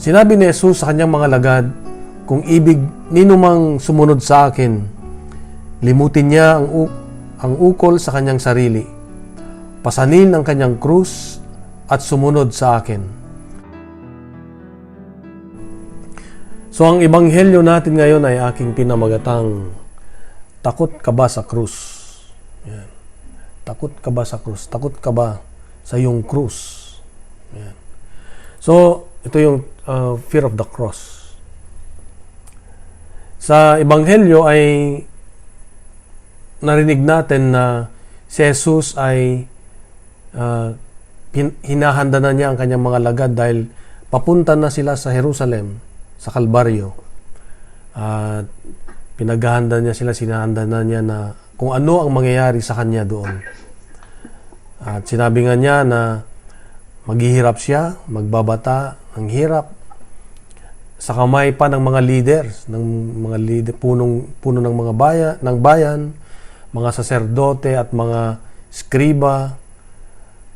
Sinabi ni Jesus sa kanyang mga lagad, kung ibig ninumang sumunod sa akin, limutin niya ang ukol sa kanyang sarili, pasanin ang kanyang krus at sumunod sa akin. So ang ebanghelyo natin ngayon ay aking pinamagatang, takot ka ba sa krus? Yan. Takot ka ba sa krus? Takot ka ba sa iyong krus? Yan. So ito yung fear of the cross. Sa ebanghelyo ay narinig natin na si Jesus ay hinahanda na niya ang kanyang mga lagad dahil papunta na sila sa Jerusalem, sa Kalbaryo. At pinaghahanda niya sila, sinahanda na niya na kung ano ang mangyayari sa kanya doon. At sinabi nga niya na maghihirap siya, magbabata ng hirap sa kamay pa ng mga leaders, puno ng mga bayan, mga saserdote at mga skriba,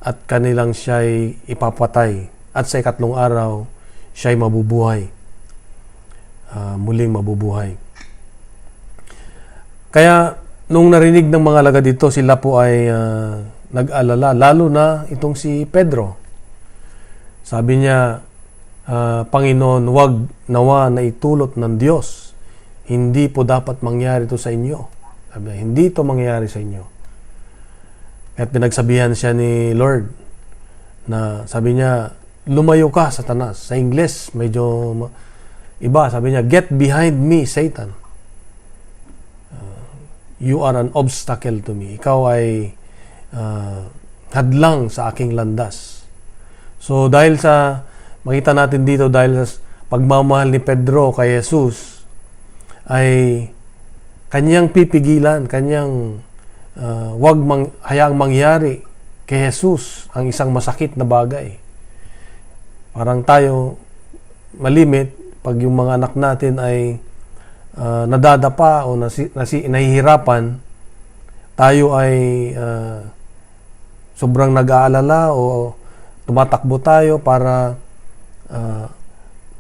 at kanilang siya'y ipapatay. At sa ikatlong araw, siya'y mabubuhay. Muling mabubuhay. Kaya, nung narinig ng mga lagad dito, sila po ay nag-alala, lalo na itong si Pedro. Sabi niya, Panginoon, wag nawa na itulot ng Diyos. Hindi po dapat mangyari ito sa inyo. Sabi niya, hindi ito mangyayari sa inyo. At pinagsabihan siya ni Lord na sabi niya, lumayo ka, Satanas. Sa Ingles, medyo iba. Sabi niya, get behind me, Satan. You are an obstacle to me. Ikaw ay hadlang sa aking landas. So dahil sa makita natin dito, dahil sa pagmamahal ni Pedro kay Jesus, ay kanyang pipigilan, kanyang hayaang mangyari kay Jesus ang isang masakit na bagay. Parang tayo malimit pag yung mga anak natin ay nadadapa o nahihirapan, tayo ay sobrang nag-aalala o tumatakbo tayo para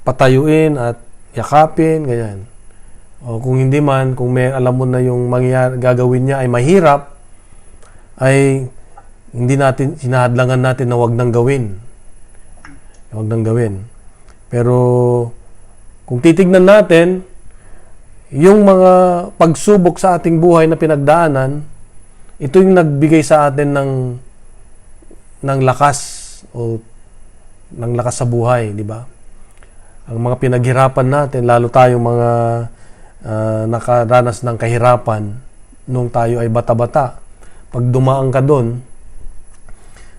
patayuin at yakapin, ganyan. O kung hindi man, kung may alam mo na yung gagawin niya ay mahirap, ay hindi natin, sinahadlangan natin na wag nang gawin. Wag nang gawin. Pero kung titignan natin, yung mga pagsubok sa ating buhay na pinagdaanan, ito yung nagbigay sa atin ng lakas o ng lakas sa buhay, di ba? Ang mga pinaghirapan natin, lalo tayong mga nakaranas ng kahirapan nung tayo ay bata-bata. Pag dumaan ka doon,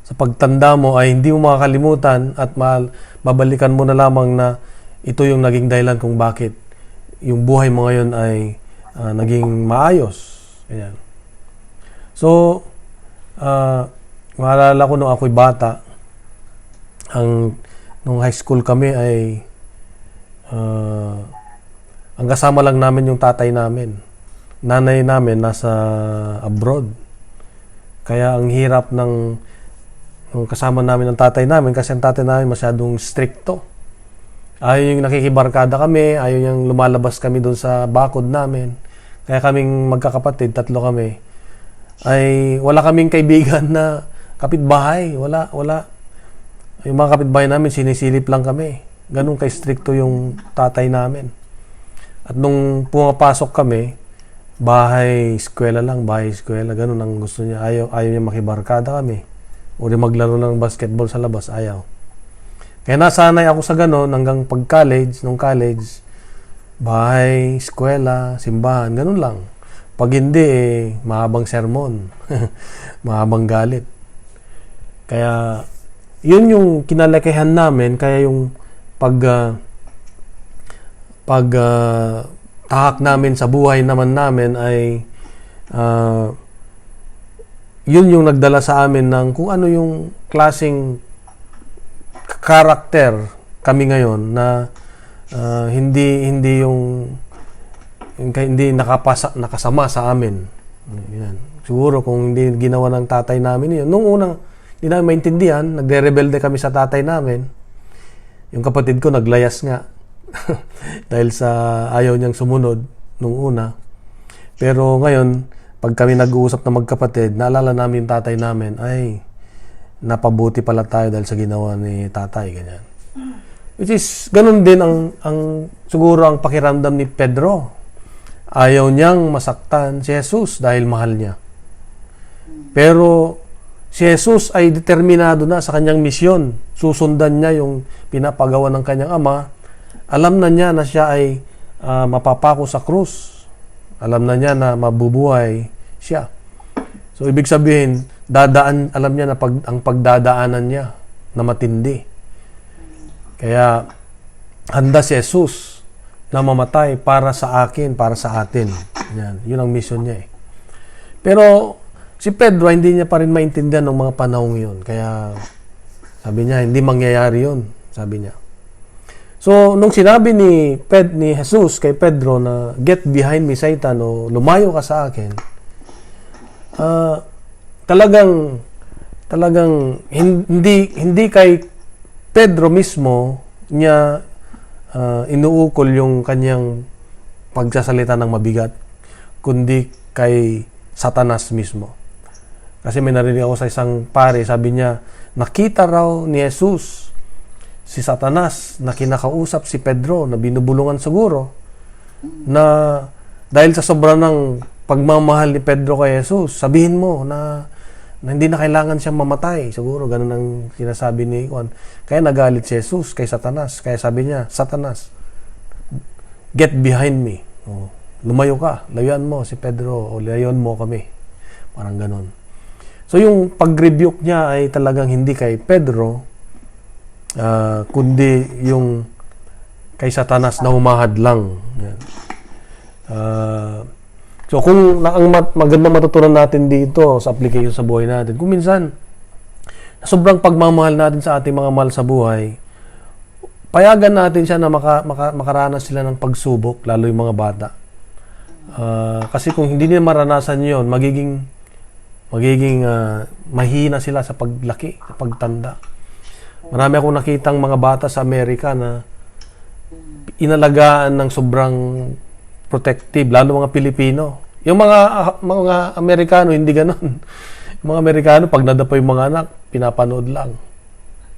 sa pagtanda mo ay hindi mo makakalimutan at babalikan mo na lamang na ito yung naging dahilan kung bakit yung buhay mo ngayon ay naging maayos. Ayan. So, maalala ko nung ako'y bata, nung high school kami ay ang kasama lang namin yung tatay namin. Nanay namin nasa abroad. Kaya ang hirap nung kasama namin ng tatay namin kasi ang tatay namin masyadong stricto. Ayaw yung nakikibarkada kami, ayaw yung lumalabas kami doon sa bakod namin. Kaya kaming magkakapatid, 3 kami, ay wala kaming kaibigan na kapitbahay. Wala. Yung mga kapitbahay namin, sinisilip lang kami. Ganun kay-stricto yung tatay namin. At nung pumapasok kami, bahay-eskwela lang, bahay-eskwela. Ganun ang gusto niya. Ayaw niya makibarkada kami. O rin maglaro ng basketball sa labas, ayaw. Kaya nasanay ako sa ganun hanggang pag-college, nung college, bahay, eskwela, simbahan, ganun lang. Pag hindi, mahabang sermon. Mahabang galit. Kaya, yun yung kinalakihan namin, kaya yung tahak namin sa buhay naman namin ay yun yung nagdala sa amin ng kung ano yung klaseng karakter kami ngayon na hindi nakasama sa amin. Yan. Siguro kung hindi ginawa ng tatay namin yun. Nung unang hindi namin maintindihan, nagre-rebelde kami sa tatay namin. Yung kapatid ko naglayas nga dahil sa ayaw niyang sumunod nung una. Pero ngayon, pag kami nag-uusap na magkapatid, naalala namin yung tatay namin, ay, napabuti pala tayo dahil sa ginawa ni tatay, ganyan. Which is, ganun din siguro ang pakiramdam ni Pedro. Ayaw niyang masaktan si Jesus dahil mahal niya. Pero si Jesus ay determinado na sa kanyang misyon. Susundan niya yung pinapagawa ng kanyang ama. Alam na niya na siya ay mapapako sa krus. Alam na niya na mabubuhay siya. So, ibig sabihin, alam niya na ang pagdadaanan niya na matindi. Kaya, handa si Jesus na mamatay para sa akin, para sa atin. Yan, yun ang mission niya eh. Pero, si Pedro, hindi niya pa rin maintindihan ng mga panahong yun. Kaya, sabi niya, hindi mangyayari yun, sabi niya. So, nung sinabi ni Jesus kay Pedro na, get behind me, Satan, o lumayo ka sa akin, talagang hindi kay Pedro mismo niya inuukol yung kanyang pagsasalita ng mabigat, kundi kay Satanas mismo. Kasi may narinig ako sa isang pare, sabi niya, nakita raw ni Jesus si Satanas na kinakausap si Pedro, na binubulungan siguro, na dahil sa sobrang ng pagmamahal ni Pedro kay Jesus, sabihin mo na hindi na kailangan siyang mamatay. Siguro, ganun ang sinasabi ni Juan. Kaya nagalit si Jesus kay Satanas. Kaya sabi niya, Satanas, get behind me. O, lumayo ka. Layuan mo si Pedro o layuan mo kami. Parang ganun. So, yung pag-rebuke niya ay talagang hindi kay Pedro, kundi yung kay Satanas na humahad lang. Yan. So, kung ang magandang matutunan natin dito sa application sa buhay natin, kung minsan, sobrang pagmamahal natin sa ating mga mahal sa buhay, payagan natin siya na makaranas sila ng pagsubok, lalo yung mga bata. Kasi kung hindi nila maranasan yun, magiging mahina sila sa paglaki, sa pagtanda. Marami akong nakitang mga bata sa Amerika na inalagaan ng sobrang protective, lalo mga Pilipino. Yung mga Amerikano, hindi ganon. Yung mga Amerikano, pag nadapa yung mga anak, pinapanood lang.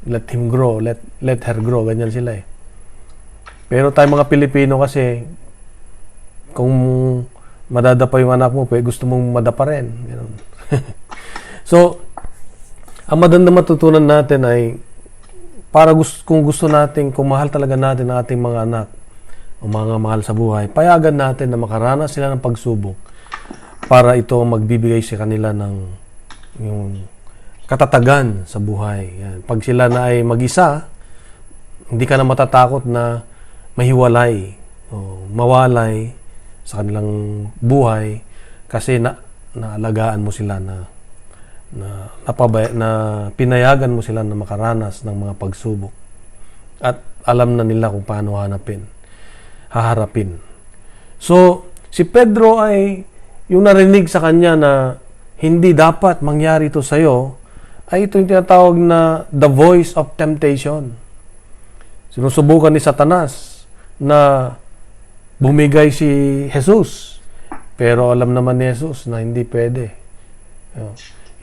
Let him grow, let her grow, ganyan sila eh. Pero tayo mga Pilipino kasi, kung madadapa yung anak mo, gusto mong madapa rin. Ganon. So, ang magandang matutunan natin ay, kung gusto natin, kung mahal talaga natin ang ating mga anak, o mga mahal sa buhay, payagan natin na makaranas sila ng pagsubok para ito magbibigay sa kanila ng yung katatagan sa buhay. Yan. Pag sila na ay mag-isa, hindi ka na matatakot na mahiwalay o mawalay sa kanilang buhay kasi naalagaan mo sila na pinayagan mo sila na makaranas ng mga pagsubok at alam na nila kung paano haharapin. So, si Pedro ay yung narinig sa kanya na hindi dapat mangyari ito sa'yo, ay ito yung tinatawag na the voice of temptation. Sinusubukan ni Satanas na bumigay si Jesus. Pero alam naman ni Jesus na hindi pwede.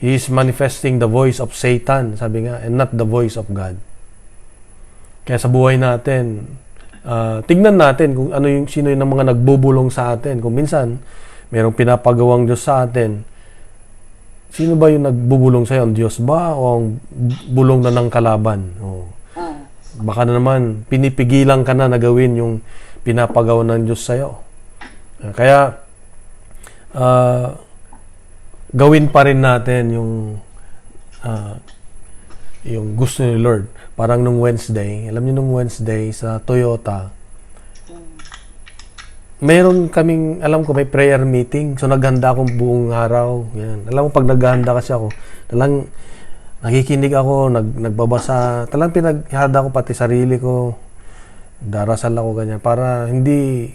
He is manifesting the voice of Satan, sabi nga, and not the voice of God. Kaya sa buhay natin, tignan natin kung sino yung mga nagbubulong sa atin. Kung minsan, mayroong pinapagawang Diyos sa atin, sino ba yung nagbubulong sa'yo? Ang Diyos ba o ang bulong na ng kalaban? Baka na naman, pinipigilan ka na gawin yung pinapagawa ng Diyos sa'yo. Kaya, gawin pa rin natin yung gusto ni Lord. Parang nung Wednesday, alam niyo nung Wednesday sa Toyota, meron kaming, alam ko may prayer meeting. So naghanda akong buong araw. Yan. Alam mo pag naghahanda kasi ako, talang nakikinig ako, nagbabasa, talang pinaghanda ko pati sarili ko. Darasal ako ganyan para hindi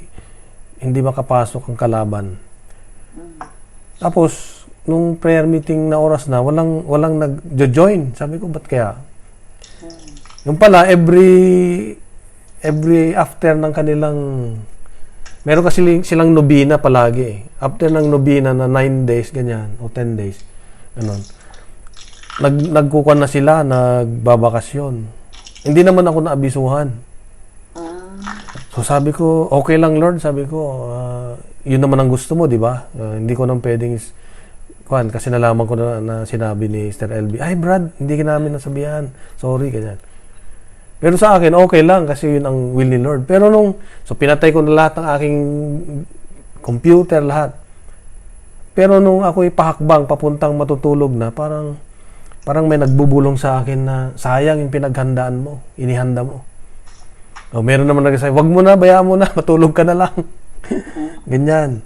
makapasok ang kalaban. Tapos nung prayer meeting na oras na, walang nag-join. Sabi ko, ba't kaya? Yung pala, every after ng kanilang, meron kasi silang nobina palagi eh. After ng nobina na 9 days, ganyan, o 10 days, ganun. Nagkukuha na sila, nagbabakasyon. Hindi naman ako naabisuhan. So sabi ko, okay lang Lord, sabi ko, yun naman ang gusto mo, di ba? Hindi ko nang pwedeng, kasi nalaman ko na sinabi ni Sister LB, ay Brad, hindi ka namin nasabihan. Sorry, ganyan. Pero sa akin, okay lang kasi yun ang will ni Lord. Pero so pinatay ko na lahat ng aking computer, lahat. Pero nung ako'y pahakbang, papuntang matutulog na, parang may nagbubulong sa akin na sayang yung pinaghandaan mo, inihanda mo. O, meron naman nagsasabi, wag mo na, bayaan mo na, matulog ka na lang. Ganyan.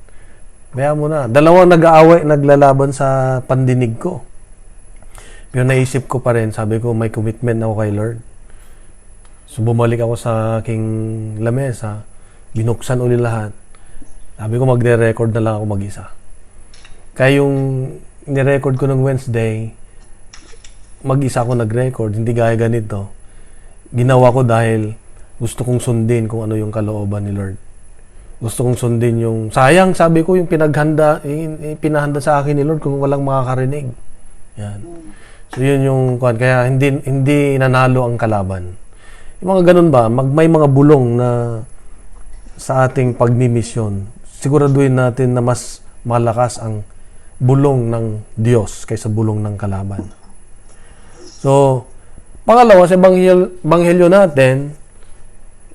Bayaan mo na. Dalawang nag-aaway, naglalaban sa pandinig ko. Pero naisip ko pa rin, sabi ko, may commitment ako kay Lord. So, bumalik ako sa aking lamesa, binuksan uli lahat. Sabi ko, magre-record na lang ako mag-isa. Kaya yung ni-record ko ng Wednesday, mag-isa ako nag-record, hindi gaya ganito. Ginawa ko dahil gusto kong sundin kung ano yung kalooban ni Lord. Gusto kong sundin yung, sayang, sabi ko, yung pinahanda sa akin ni Lord kung walang makakarinig. Yan. So, yun yung, kaya hindi nanalo ang kalaban. Yung mga ganun ba, may mga bulong na sa ating pagmimisyon, siguraduhin natin na mas malakas ang bulong ng Diyos kaysa bulong ng kalaban. So, pangalawa, sa Ebanghelyo natin,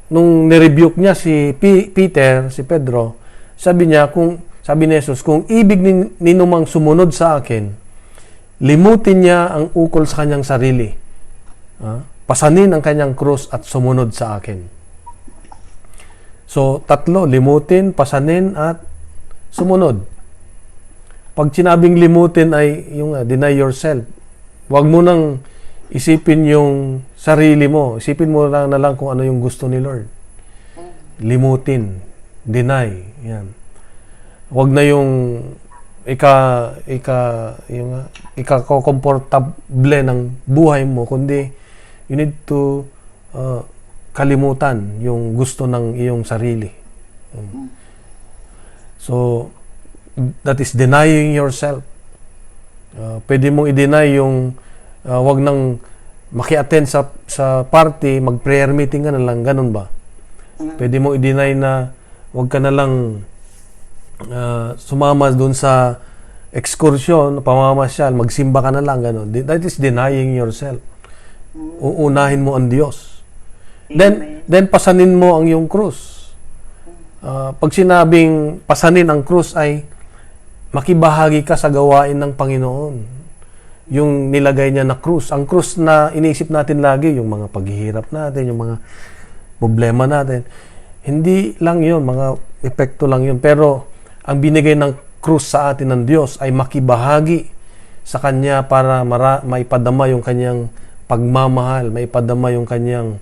nung nirebuke niya si Peter, si Pedro, sabi ni Jesus, kung ibig ninumang sumunod sa akin, limutin niya ang ukol sa kanyang sarili. Pasanin ang kanyang krus at sumunod sa akin. So, tatlo, limutin, pasanin, at sumunod. Pag sinabing limutin ay yung deny yourself. Huwag mo nang isipin yung sarili mo. Isipin mo na lang kung ano yung gusto ni Lord. Limutin, deny, yan. Huwag na yung ika-komportable ng buhay mo, kundi you need to kalimutan yung gusto ng iyong sarili. So, that is denying yourself. Pwede mong i-deny yung wag nang maki-attend sa party, mag-prayer meeting ka na lang, ganun ba? Pwede mong i-deny na wag ka na lang sumama dun sa excursion, pamamasyal, magsimba ka na lang, ganun. That is denying yourself. Uunahin mo ang Diyos. Then pasanin mo ang iyong krus. Pag sinabing pasanin ang krus ay makibahagi ka sa gawain ng Panginoon. Yung nilagay niya na krus. Ang krus na iniisip natin lagi, yung mga paghihirap natin, yung mga problema natin. Hindi lang yun, mga epekto lang yun. Pero ang binigay ng krus sa atin ng Diyos ay makibahagi sa Kanya para maipadama yung Kanyang pagmamahal, maipadama yung Kanyang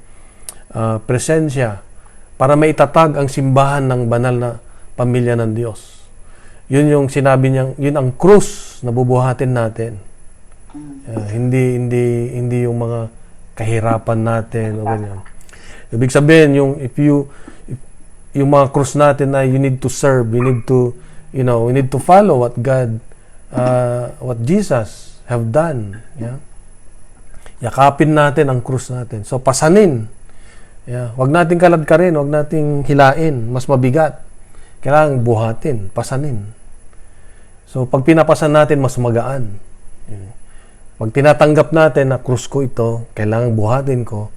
presensya, para maitatag ang simbahan ng banal na pamilya ng Diyos. Yun yung sinabi niya, yun ang krus na bubuhatin natin. Hindi yung mga kahirapan natin o ganyan. Ibig sabihin, yung mga krus natin na you need to serve, we need to follow what God, what Jesus have done. Yeah? Yakapin natin ang krus natin. So, pasanin. Yeah. Huwag nating kaladkarin, huwag nating hilain, mas mabigat. Kailangan buhatin, pasanin. So, pag pinapasan natin, mas magaan. Yeah. Pag tinatanggap natin na krus ko ito, kailangan buhatin ko,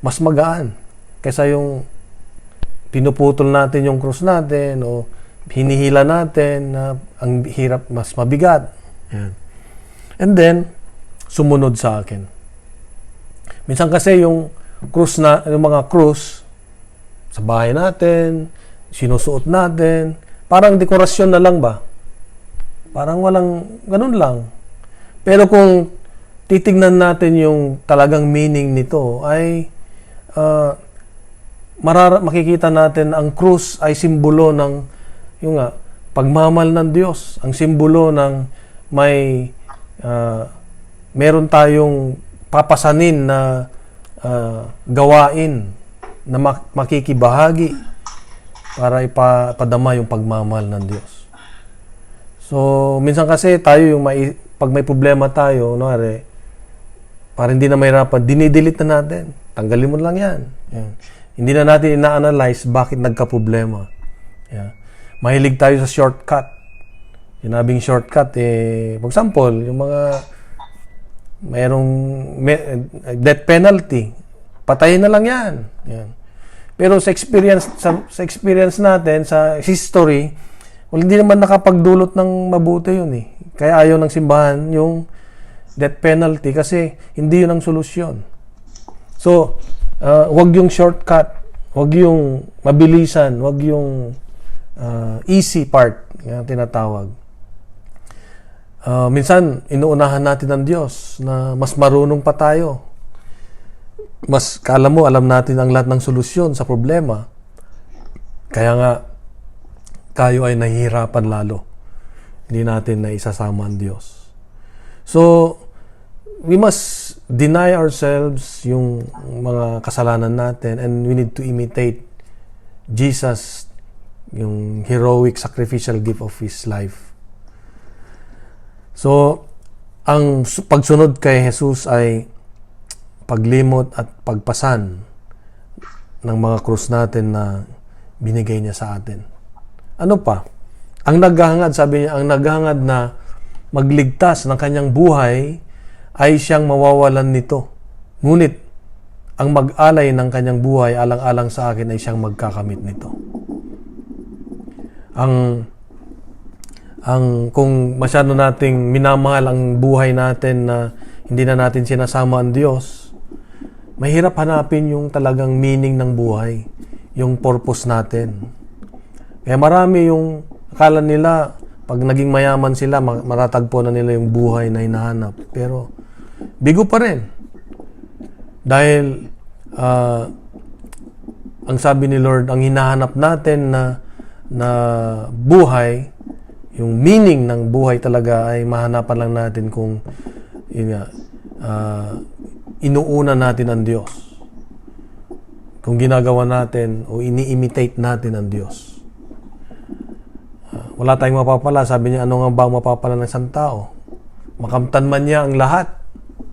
mas magaan. Kaysa yung pinuputol natin yung krus natin o hinihila natin na ang hirap, mas mabigat. Yeah. And then, sumunod sa akin. Minsan kasi yung mga krus sa bahay natin, sinusuot natin, parang dekorasyon na lang ba? Parang walang, ganun lang. Pero kung titignan natin yung talagang meaning nito, ay makikita natin ang krus ay simbolo ng pagmamahal ng Diyos. Ang simbolo ng meron tayong papasanin na gawain na makikibahagi para ipadama yung pagmamahal ng Diyos. So, minsan kasi tayo pag may problema tayo, para hindi na mahirapan, dinidelete na natin. Tanggalin mo lang yan. Yan. Hindi na natin ina-analyze bakit nagka-problema. Yeah. Mahilig tayo sa shortcut. Sinabing shortcut, for example, yung mga mayroong death penalty, patayin na lang yan. Yan. Pero sa experience natin, sa history, hindi naman nakapagdulot ng mabuti yun eh. Kaya ayaw ng simbahan yung death penalty kasi hindi yun ang solusyon. So, wag yung shortcut, wag yung mabilisan, wag yung easy part, yung tinatawag. Minsan, inuunahan natin ng Diyos na mas marunong pa tayo. Mas, alam natin ang lahat ng solusyon sa problema. Kaya nga, tayo ay nahihirapan lalo. Hindi natin na isasama ang Diyos. So, we must deny ourselves yung mga kasalanan natin and we need to imitate Jesus, yung heroic sacrificial gift of His life. So, ang pagsunod kay Jesus ay paglimot at pagpasan ng mga krus natin na binigay niya sa atin. Ano pa? Ang naghahangad, sabi niya, ang naghahangad na magligtas ng kanyang buhay ay siyang mawawalan nito. Ngunit, ang mag-alay ng kanyang buhay alang-alang sa akin ay siyang magkakamit nito. Kung masyado nating minamahal ang buhay natin na hindi na natin sinasama ang Diyos, mahirap hanapin yung talagang meaning ng buhay, yung purpose natin. Kaya marami yung akala nila, pag naging mayaman sila, matatagpo na nila yung buhay na hinahanap. Pero, bigo pa rin. Dahil, ang sabi ni Lord, ang hinahanap natin na buhay, yung meaning ng buhay talaga ay mahanapan lang natin kung inuuna natin ang Diyos. Kung ginagawa natin o ini-imitate natin ang Diyos. Wala tayong mapapala. Sabi niya, ano nga ba ang mapapala ng isang tao? Makamtan man niya ang lahat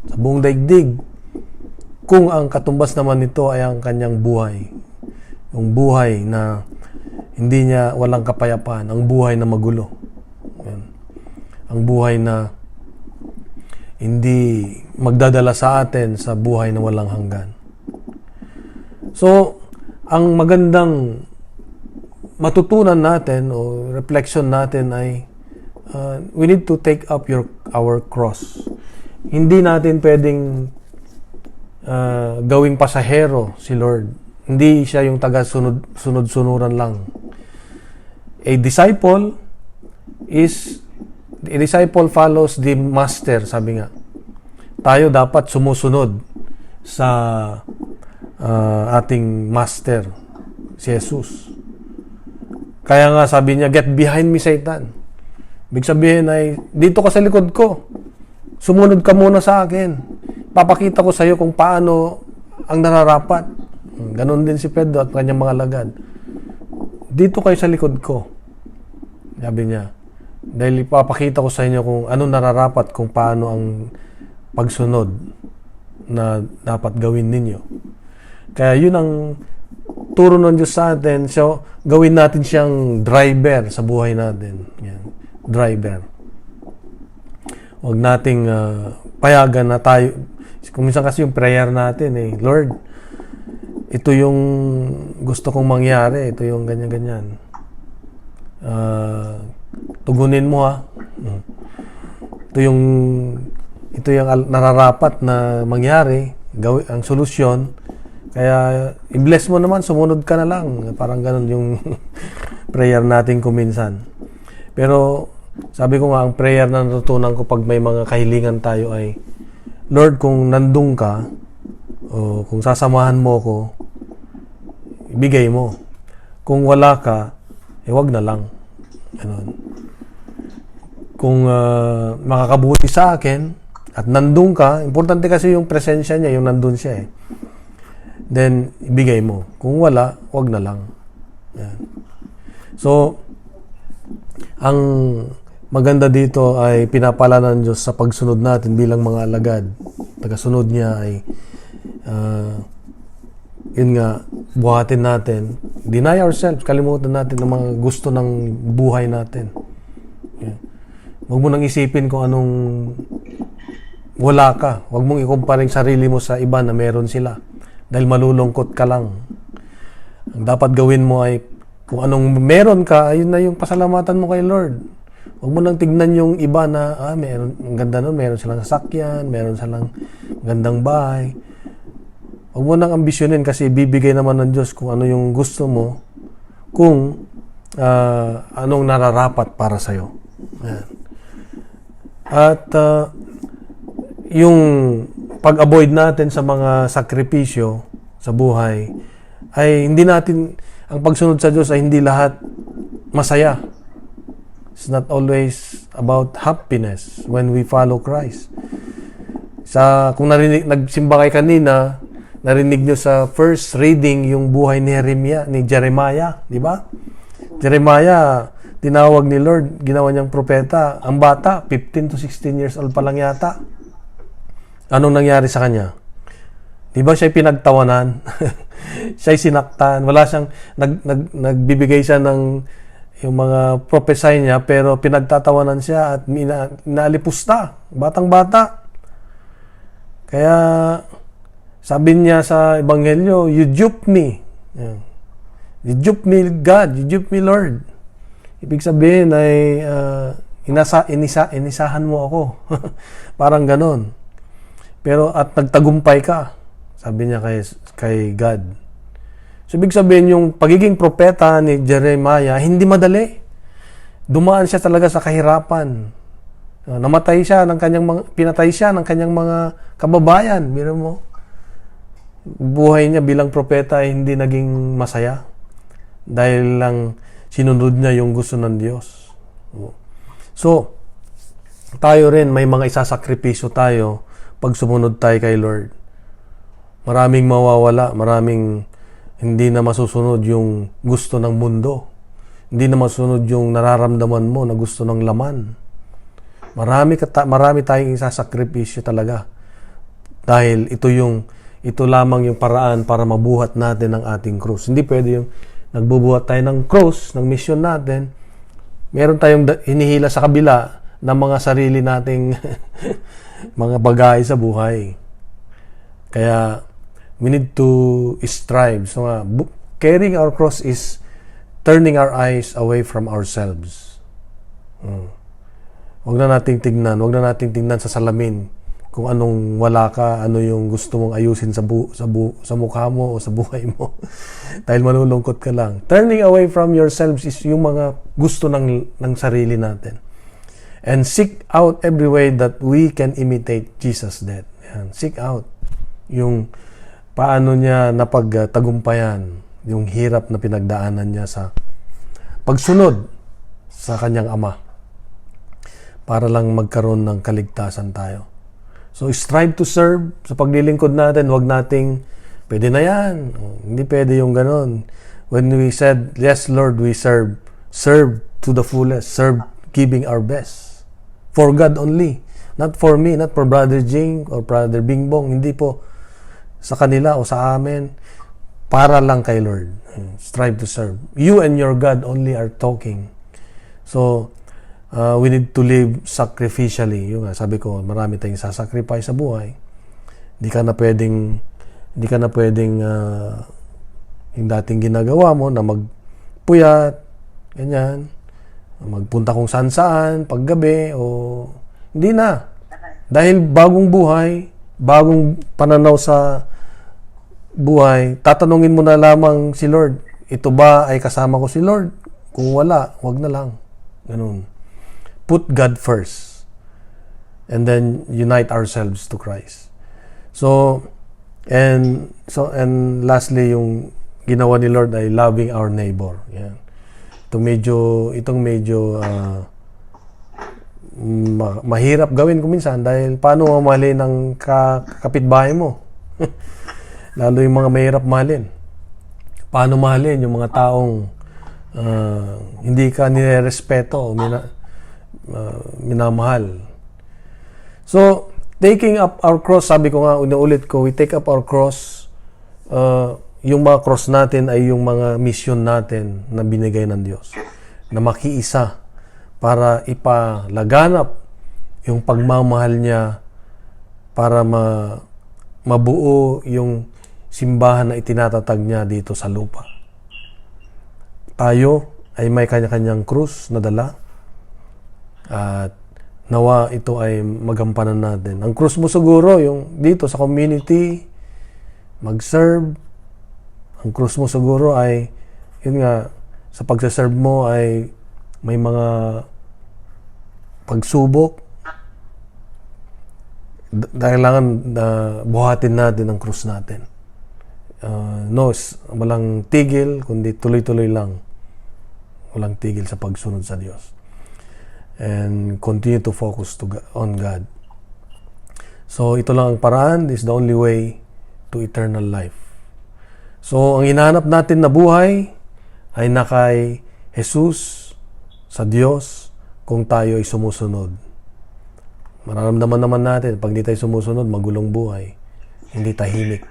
sa buong daigdig kung ang katumbas naman nito ay ang kanyang buhay. Yung buhay na hindi niya walang kapayapaan. Ang buhay na magulo. Yan. Ang buhay na hindi magdadala sa atin sa buhay na walang hanggan. So, ang magandang matutunan natin o reflection natin ay we need to take up our cross. Hindi natin pwedeng gawing pasahero si Lord. Hindi siya yung taga-sunod-sunuran lang. A disciple follows the master, sabi nga. Tayo dapat sumusunod sa ating master, si Jesus. Kaya nga sabi niya, get behind me, Satan. Ibig sabihin ay, dito ka sa likod ko. Sumunod ka muna sa akin. Papakita ko sa iyo kung paano ang nararapat. Ganon din si Pedro at kanyang mga alagad. Dito kayo sa likod ko. Sabi niya, dahil ipapakita ko sa inyo kung ano nararapat, kung paano ang pagsunod na dapat gawin ninyo. Kaya yun ang turo ng Diyos sa atin. So, gawin natin siyang driver sa buhay natin. Yan. Driver. Huwag nating payagan na tayo. Kung minsan kasi yung prayer natin, Lord, ito yung gusto kong mangyari. Ito yung ganyan-ganyan. Tugunin mo ha. Ito yung nararapat na mangyari. Ang solusyon. Kaya, i-bless mo naman, sumunod ka na lang. Parang ganun yung prayer natin kuminsan. Pero, sabi ko nga, ang prayer na natutunan ko pag may mga kahilingan tayo ay, Lord, kung nandun ka, o kung sasamahan mo ko, ibigay mo. Kung wala ka, wag na lang. Ganun. Kung makakabuti sa akin, at nandun ka, importante kasi yung presensya niya, yung nandun siya then ibigay mo. Kung wala, wag na lang. Yan. So, ang maganda dito ay pinapala ng Diyos sa pagsunod natin bilang mga alagad. Tagasunod niya ay yun nga, buhatin natin. Deny ourselves. Kalimutan natin ang mga gusto ng buhay natin. Yeah. Huwag mo nang isipin kung anong wala ka. Huwag mong ikumparing sarili mo sa iba na meron sila. Dahil malulungkot ka lang. Ang dapat gawin mo ay kung anong meron ka, ayun na yung pasalamatan mo kay Lord. Huwag mo nang tignan yung iba na, meron, ang ganda nun, meron silang sasakyan, meron silang gandang bahay. Huwag mo nang ambisyonin kasi bibigay naman ng Diyos kung ano yung gusto mo, kung anong nararapat para sa'yo. Ayan. At yung pag-avoid natin sa mga sakripisyo sa buhay, ay hindi natin, ang pagsunod sa Diyos ay hindi lahat masaya. It's not always about happiness when we follow Christ. Kung nagsimba kayo kanina, narinig nyo sa first reading yung buhay ni Jeremiah, di ba? Jeremiah, tinawag ni Lord, ginawa niyang propeta. Ang bata, 15 to 16 years old pa lang yata. Anong nangyari sa kanya? Di ba siya pinagtawanan? Siya'y sinaktan. Wala siyang, nagbibigay siya ng yung mga propesy niya, pero pinagtatawanan siya at inalipusta. Batang-bata. Kaya, sabi niya sa Ebanghelyo, you dupe me. You dupe me, God. You dupe me, Lord. Ibig sabihin ay inisahan mo ako. Parang ganon. Pero at nagtagumpay ka. Sabi niya kay God. So, ibig sabihin yung pagiging propeta ni Jeremiah, hindi madali. Dumaan siya talaga sa kahirapan. Pinatay siya ng kanyang mga kababayan. Biro mo. Buhay niya bilang propeta ay hindi naging masaya dahil lang sinunod niya yung gusto ng Diyos. So, tayo rin may mga isasakripisyo tayo pag sumunod tayo kay Lord. Maraming mawawala, maraming hindi na masusunod yung gusto ng mundo. Hindi na masusunod yung nararamdaman mo na gusto ng laman. Marami tayong isasakripisyo talaga. Dahil ito lamang yung paraan para mabuhat natin ang ating krus. Hindi pwede yung nagbubuhat tayo ng krus, ng mission natin, meron tayong hinihila sa kabila ng mga sarili nating mga bagay sa buhay. Kaya, we need to strive. So, carrying our cross is turning our eyes away from ourselves. Huwag na nating tignan sa salamin kung anong wala ka, ano yung gusto mong ayusin sa mukha mo o sa buhay mo. Dahil malulungkot ka lang. Turning away from yourselves is yung mga gusto ng sarili natin. And seek out every way that we can imitate Jesus' death. Yan. Seek out yung paano niya napagtagumpayan yung hirap na pinagdaanan niya sa pagsunod sa kanyang Ama para lang magkaroon ng kaligtasan tayo. So, strive to serve sa paglilingkod natin. Huwag nating, pwede na yan. Hindi pwede yung ganon. When we said, yes, Lord, we serve. Serve to the fullest. Serve giving our best. For God only. Not for me, not for Brother Jing or Brother Bingbong. Hindi po sa kanila o sa amin. Para lang kay Lord. Strive to serve. You and your God only are talking. So, we need to live sacrificially. Yung sabi ko, marami tayong sasacrifice sa buhay. Hindi ka na pwedeng yung dating ginagawa mo na magpuyat, ganyan, magpunta kung saan paggabi, o hindi na. Dahil bagong buhay, bagong pananaw sa buhay, tatanungin mo na lamang si Lord, ito ba ay kasama ko si Lord? Kung wala, wag na lang. Ganun. Put God first. And then unite ourselves to Christ. So and lastly, yung ginawa ni Lord ay loving our neighbor. Yan. Itong medyo mahirap gawin kuminsan dahil paano mamahalin ng kapitbahay mo? Lalo yung mga mahirap mahalin. Paano mahalin yung mga taong hindi ka nirerespeto o minamahal. So, taking up our cross, sabi ko nga, ulit ko, we take up our cross. Yung mga cross natin ay yung mga mission natin na binigay ng Diyos. Na makiisa para ipalaganap yung pagmamahal niya para mabuo yung simbahan na itinatatag niya dito sa lupa. Tayo ay may kanya-kanyang krus na dala at nawa ito ay magampanan natin. Ang krus mo siguro yung dito sa community, mag-serve. Ang krus mo siguro ay, yun nga, sa pagsaserve mo ay may mga pagsubok. Kailangan buhatin natin ang krus natin. Walang tigil, kundi tuloy-tuloy lang. Walang tigil sa pagsunod sa Diyos. And continue to focus on God. So, ito lang ang paraan. This is the only way to eternal life. So, ang hinahanap natin na buhay ay na kay Jesus, sa Diyos, kung tayo ay sumusunod. Mararamdaman naman natin, pag hindi tayo sumusunod, magulong buhay. Hindi tahimik.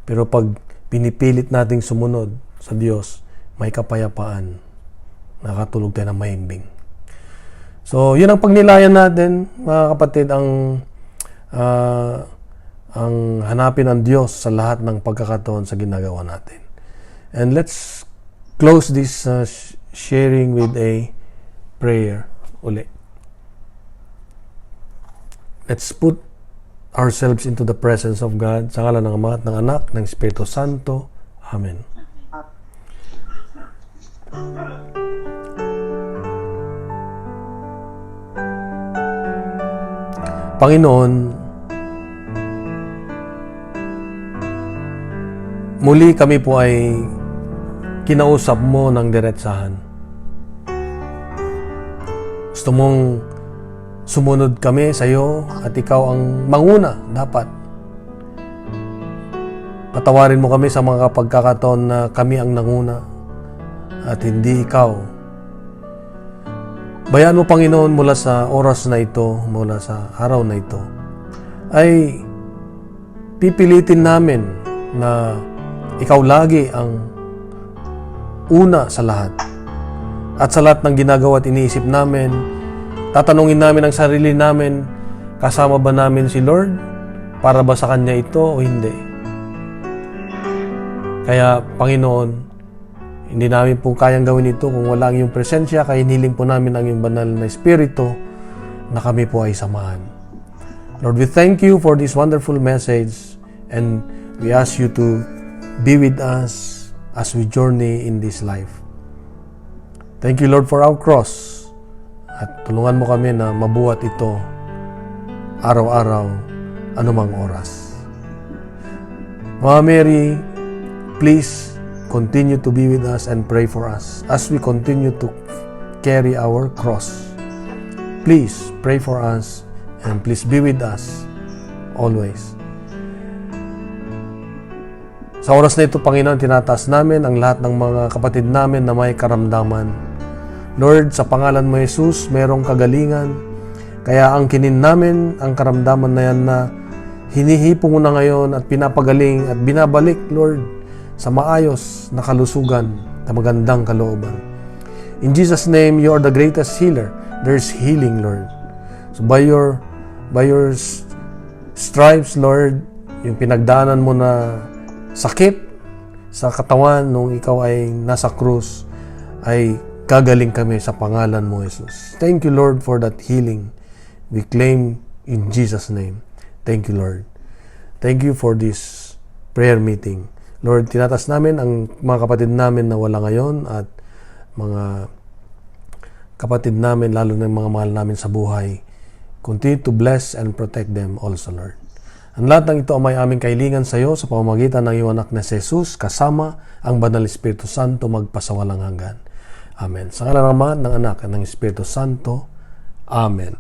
Pero pag pinipilit nating sumunod sa Diyos, may kapayapaan. Nakatulog tayo ng mahimbing. So, yun ang pagnilayan natin, mga kapatid, ang hanapin ang Diyos sa lahat ng pagkakataon sa ginagawa natin. And let's close this sharing with a prayer uli. Let's put ourselves into the presence of God sa ngalan ng Ama at ng Anak, ng Espiritu Santo. Amen. Panginoon, muli kami po ay kinausap mo ng diretsahan. Gusto mong sumunod kami sa iyo at ikaw ang manguna dapat. Patawarin mo kami sa mga pagkakataon na kami ang nanguna at hindi ikaw. Bayaan mo, Panginoon, mula sa oras na ito, mula sa araw na ito, ay pipilitin namin na ikaw lagi ang una sa lahat. At sa lahat ng ginagawa at iniisip namin, tatanungin namin ang sarili namin, kasama ba namin si Lord? Para ba sa Kanya ito o hindi? Kaya, Panginoon, hindi namin po kayang gawin ito kung wala ang iyong presensya, kaya hiniling po namin ang iyong banal na Espiritu na kami po ay samahan. Lord, we thank you for this wonderful message and we ask you to be with us as we journey in this life. Thank you, Lord, for our cross. At tulungan mo kami na mabuhat ito araw-araw, anumang oras. Mama Mary, please continue to be with us and pray for us as we continue to carry our cross. Please pray for us and please be with us always. Sa oras na ito, Panginoon, tinataas namin ang lahat ng mga kapatid namin na may karamdaman. Lord, sa pangalan mo, Jesus, merong kagalingan. Kaya angkinin namin ang karamdaman na yan na hinihipon mo na ngayon at pinapagaling at binabalik, Lord, sa maayos na kalusugan na magandang kalooban. In Jesus' name, you are the greatest healer. There's healing, Lord. So by your stripes, Lord, yung pinagdaanan mo na sakit sa katawan nung ikaw ay nasa krus, ay gagaling kami sa pangalan mo, Jesus. Thank you, Lord, for that healing. We claim in Jesus' name. Thank you, Lord. Thank you for this prayer meeting. Lord, tinatas namin ang mga kapatid namin na wala ngayon at mga kapatid namin, lalo na yung mga mahal namin sa buhay. Continue to bless and protect them also, Lord. Ang lahat ng ito ang may aming kahilingan sa iyo sa pamamagitan ng iyong anak na si Jesus kasama ang Banal Espiritu Santo magpasawalang hanggan. Amen. Sa ngalan ng Ama, ng Anak, at ng Espiritu Santo. Amen.